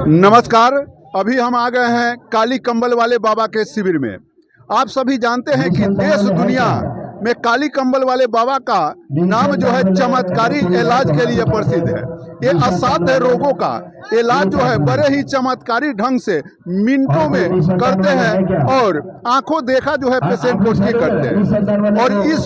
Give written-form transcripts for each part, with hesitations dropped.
नमस्कार। अभी हम आ गए हैं काली कंबल वाले बाबा के शिविर में। आप सभी जानते हैं कि देश दुनिया में काली कंबल वाले बाबा का नाम जो है चमत्कारी इलाज के लिए प्रसिद्ध है। ये असाध्य रोगों का इलाज जो है बड़े ही चमत्कारी ढंग से मिनटों में करते हैं और आंखों देखा जो है पेशेंट को ठीक करते हैं। और इस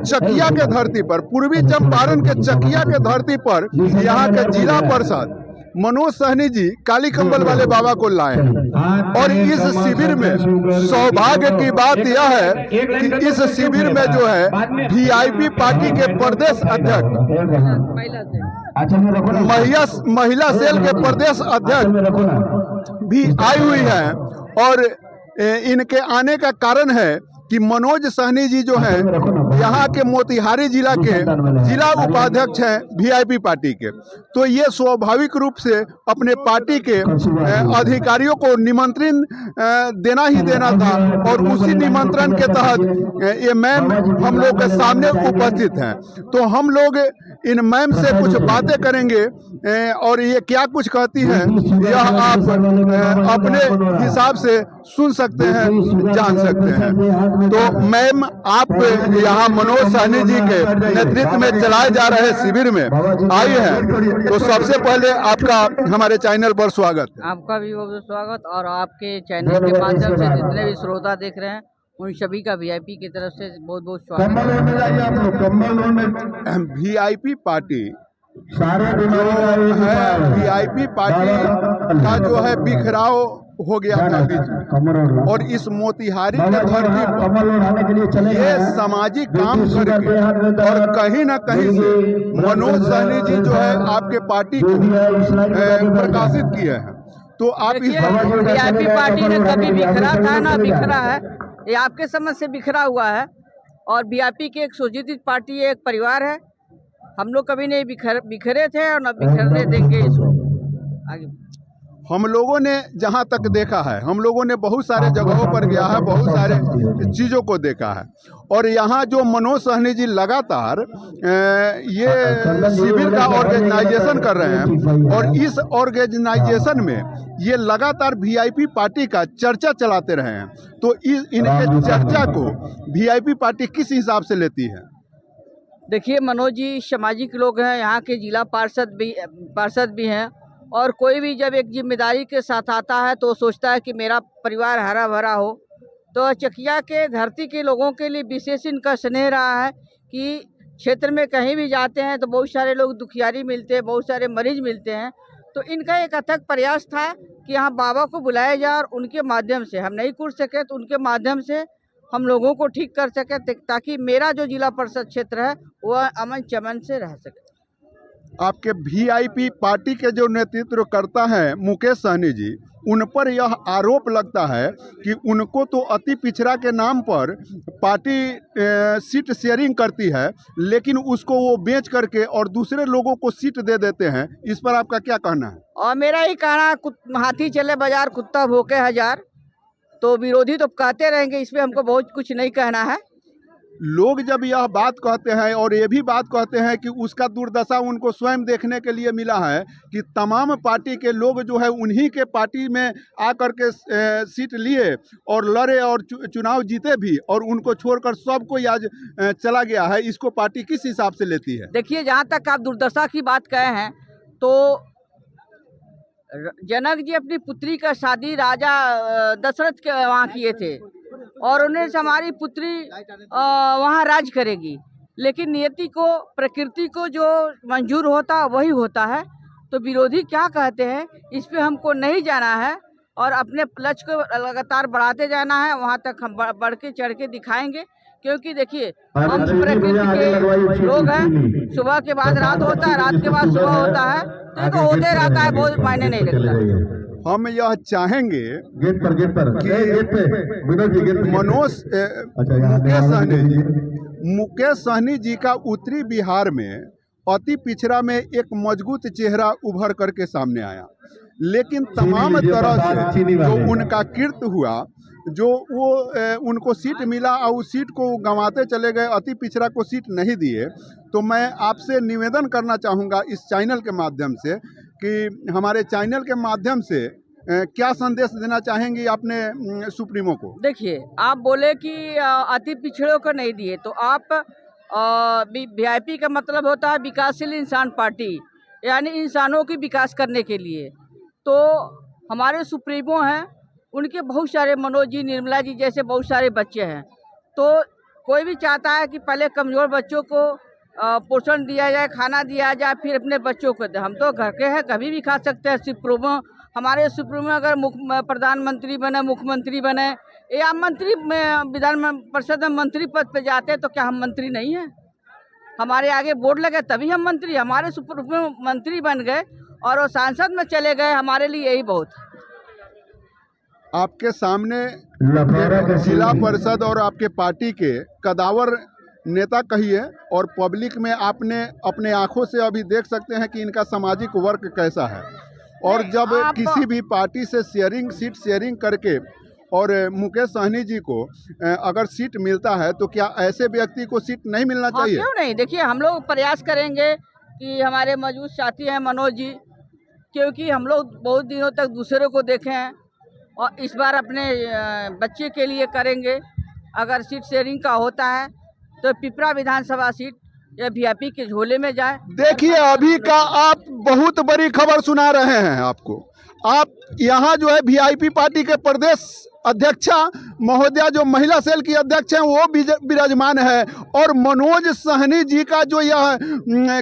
चकिया के धरती पर, पूर्वी चंपारण के चकिया के धरती पर यहाँ के जिला परिषद मनोज सहनी जी काली कंबल वाले बाबा को लाए हैं। और इस शिविर में सौभाग्य की बात यह है कि इस शिविर में जो है वीआईपी पार्टी के प्रदेश अध्यक्ष, महिला सेल के प्रदेश अध्यक्ष भी आई हुई है। और इनके आने का कारण है कि मनोज सहनी जी जो हैं यहाँ के मोतिहारी जिला के जिला उपाध्यक्ष हैं वीआईपी पार्टी के। तो ये स्वाभाविक रूप से अपने पार्टी के अधिकारियों को निमंत्रण देना ही देना था और उसी निमंत्रण के तहत ये मैम हम लोग के सामने उपस्थित हैं। तो हम लोग इन मैम से कुछ बातें करेंगे और ये क्या कुछ कहती हैं यह आप अपने हिसाब से सुन सकते हैं, जान सकते हैं। तो मैम, आप यहाँ मनोज सहनी जी के नेतृत्व में चलाए जा रहे शिविर में आई है, तो सबसे पहले आपका हमारे चैनल पर स्वागत है। आपका भी बहुत बहुत स्वागत और आपके चैनल के माध्यम से जितने भी श्रोता देख रहे हैं उन सभी का वीआईपी की तरफ से बहुत बहुत स्वागत है। वीआईपी पार्टी जो है, वीआईपी पार्टी का जो है बिखराव हो गया था बीच में, और इस मोतिहारी के धरती पर ये सामाजिक काम करके और कहीं ना कहीं से मनोज सहनी जी जो है आपके पार्टी को प्रकाशित किए हैं। तो आप इस वीआईपी पार्टी ने कभी बिखरा था ना बिखरा है, ये आपके समझ से बिखरा हुआ है। और वीआईपी की एक सुजीत पार्टी, एक परिवार है। हम लोग कभी नहीं बिखरे थे और न बिखरने देंगे इसको आगे। हम लोगों ने जहां तक देखा है, हम लोगों ने बहुत सारे जगहों पर गया है, बहुत सारे चीज़ों को देखा है। और यहाँ जो मनोज सहनी जी लगातार ये शिविर का ऑर्गेनाइजेशन कर रहे हैं और इस ऑर्गेनाइजेशन में ये लगातार वीआईपी पार्टी का चर्चा चलाते रहे हैं। तो इनके चर्चा को वीआईपी पार्टी किस हिसाब से लेती है? देखिए, मनोज जी सामाजिक लोग हैं, यहाँ के जिला पार्षद भी हैं। और कोई भी जब एक जिम्मेदारी के साथ आता है तो सोचता है कि मेरा परिवार हरा भरा हो। तो चकिया के धरती के लोगों के लिए विशेष इनका स्नेह रहा है कि क्षेत्र में कहीं भी जाते हैं तो बहुत सारे लोग दुखियारी मिलते हैं, बहुत सारे मरीज मिलते हैं। तो इनका एक अथक प्रयास था कि यहाँ बाबा को बुलाया जाए और उनके माध्यम से, हम नहीं कर सके तो उनके माध्यम से हम लोगों को ठीक कर सके, ताकि मेरा जो जिला परिषद क्षेत्र है वह अमन चमन से रह सके। आपके वीआईपी पार्टी के जो नेतृत्व करता है मुकेश सहनी जी, उन पर यह आरोप लगता है कि उनको तो अति पिछड़ा के नाम पर पार्टी सीट शेयरिंग करती है, लेकिन उसको वो बेच करके और दूसरे लोगों को सीट दे देते हैं। इस पर आपका क्या कहना है? और मेरा ही कहना, हाथी चले बाजार कुत्ता भोके हजार। तो विरोधी तो कहते रहेंगे, इसमें हमको बहुत कुछ नहीं कहना है। लोग जब यह बात कहते हैं और ये भी बात कहते हैं कि उसका दुर्दशा उनको स्वयं देखने के लिए मिला है कि तमाम पार्टी के लोग जो है उन्हीं के पार्टी में आकर के सीट लिए और लड़े और चुनाव जीते भी, और उनको छोड़कर सब कोई आज चला गया है। इसको पार्टी किस हिसाब से लेती है? देखिए, जहाँ तक आप दुर्दशा की बात कहे हैं तो जनक जी अपनी पुत्री का शादी राजा दशरथ के वहाँ किए थे और उन्हें से हमारी पुत्री वहाँ राज करेगी। लेकिन नियति को, प्रकृति को जो मंजूर होता वही होता है। तो विरोधी क्या कहते हैं इस पे हमको नहीं जाना है और अपने लक्ष्य को लगातार बढ़ाते जाना है। वहाँ तक हम बढ़ के चढ़ के दिखाएंगे, क्योंकि देखिए हम प्रकृति के लोग हैं। सुबह के बाद रात होता है, रात के बाद सुबह होता है, तो ये तो होते रहता है, बहुत मायने नहीं लगता। हम यह चाहेंगे कि मुकेश सहनी जी का उत्तरी बिहार में अति पिछड़ा में एक मजबूत चेहरा उभर करके सामने आया, लेकिन तमाम तरह से जो उनका कीर्ति हुआ, जो वो उनको सीट मिला और उस सीट को गंवाते चले गए, अति पिछड़ा को सीट नहीं दिए। तो मैं आपसे निवेदन करना चाहूँगा इस चैनल के माध्यम से कि हमारे चैनल के माध्यम से क्या संदेश देना चाहेंगी अपने सुप्रीमो को? देखिए, आप बोले कि अति पिछड़ों को नहीं दिए, तो आप वीआईपी का मतलब होता है विकासशील इंसान पार्टी, यानी इंसानों की विकास करने के लिए। तो हमारे सुप्रीमो हैं, उनके बहुत सारे, मनोज जी, निर्मला जी जैसे बहुत सारे बच्चे हैं। तो कोई भी चाहता है कि पहले कमज़ोर बच्चों को पोषण दिया जाए, खाना दिया जाए, फिर अपने बच्चों को दे। हम तो घर के हैं, कभी भी खा सकते हैं। सुप्रीमो, हमारे सुप्रीमो अगर प्रधानमंत्री बने, मुख्यमंत्री बने या मंत्री में विधान परिषद में मंत्री पद पे जाते हैं, तो क्या हम मंत्री नहीं हैं? हमारे आगे बोर्ड लगे तभी हम मंत्री। हमारे सुप्रीमो मंत्री बन गए और वो सांसद में चले गए, हमारे लिए यही बहुत है। आपके सामने जिला परिषद और आपके पार्टी के कदावर नेता कहिए, और पब्लिक में आपने अपने आंखों से अभी देख सकते हैं कि इनका सामाजिक वर्क कैसा है। और जब किसी भी पार्टी से सीट शेयरिंग करके और मुकेश सहनी जी को अगर सीट मिलता है, तो क्या ऐसे व्यक्ति को सीट नहीं मिलना चाहिए? क्यों नहीं। देखिए, हम लोग प्रयास करेंगे कि हमारे मौजूद साथी हैं मनोज जी, क्योंकि हम लोग बहुत दिनों तक दूसरों को देखे हैं और इस बार अपने बच्चे के लिए करेंगे। अगर सीट शेयरिंग का होता है तो पिपरा विधानसभा सीट या वीआईपी के झोले में जाए। देखिए, अभी का आप बहुत बड़ी खबर सुना रहे हैं आपको। आप यहाँ जो है वीआईपी पार्टी के प्रदेश अध्यक्षा महोदया, जो महिला सेल की अध्यक्ष हैं, वो विराजमान है। और मनोज सहनी जी का जो यह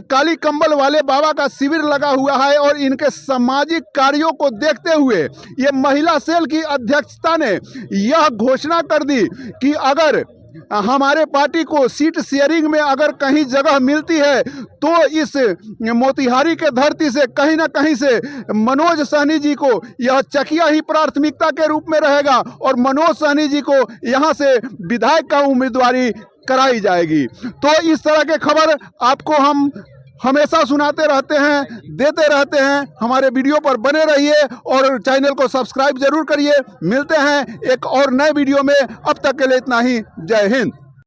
काली कंबल वाले बाबा का शिविर लगा हुआ है, और इनके सामाजिक कार्यों को देखते हुए ये महिला सेल की अध्यक्षता ने यह घोषणा कर दी कि अगर हमारे पार्टी को सीट शेयरिंग में अगर कहीं जगह मिलती है, तो इस मोतिहारी के धरती से कहीं ना कहीं से मनोज सहनी जी को यह चकिया ही प्राथमिकता के रूप में रहेगा, और मनोज सहनी जी को यहां से विधायक का उम्मीदवारी कराई जाएगी। तो इस तरह के खबर आपको हम हमेशा सुनाते रहते हैं, देते रहते हैं। हमारे वीडियो पर बने रहिए और चैनल को सब्सक्राइब जरूर करिए। मिलते हैं एक और नए वीडियो में, अब तक के लिए इतना ही। जय हिंद।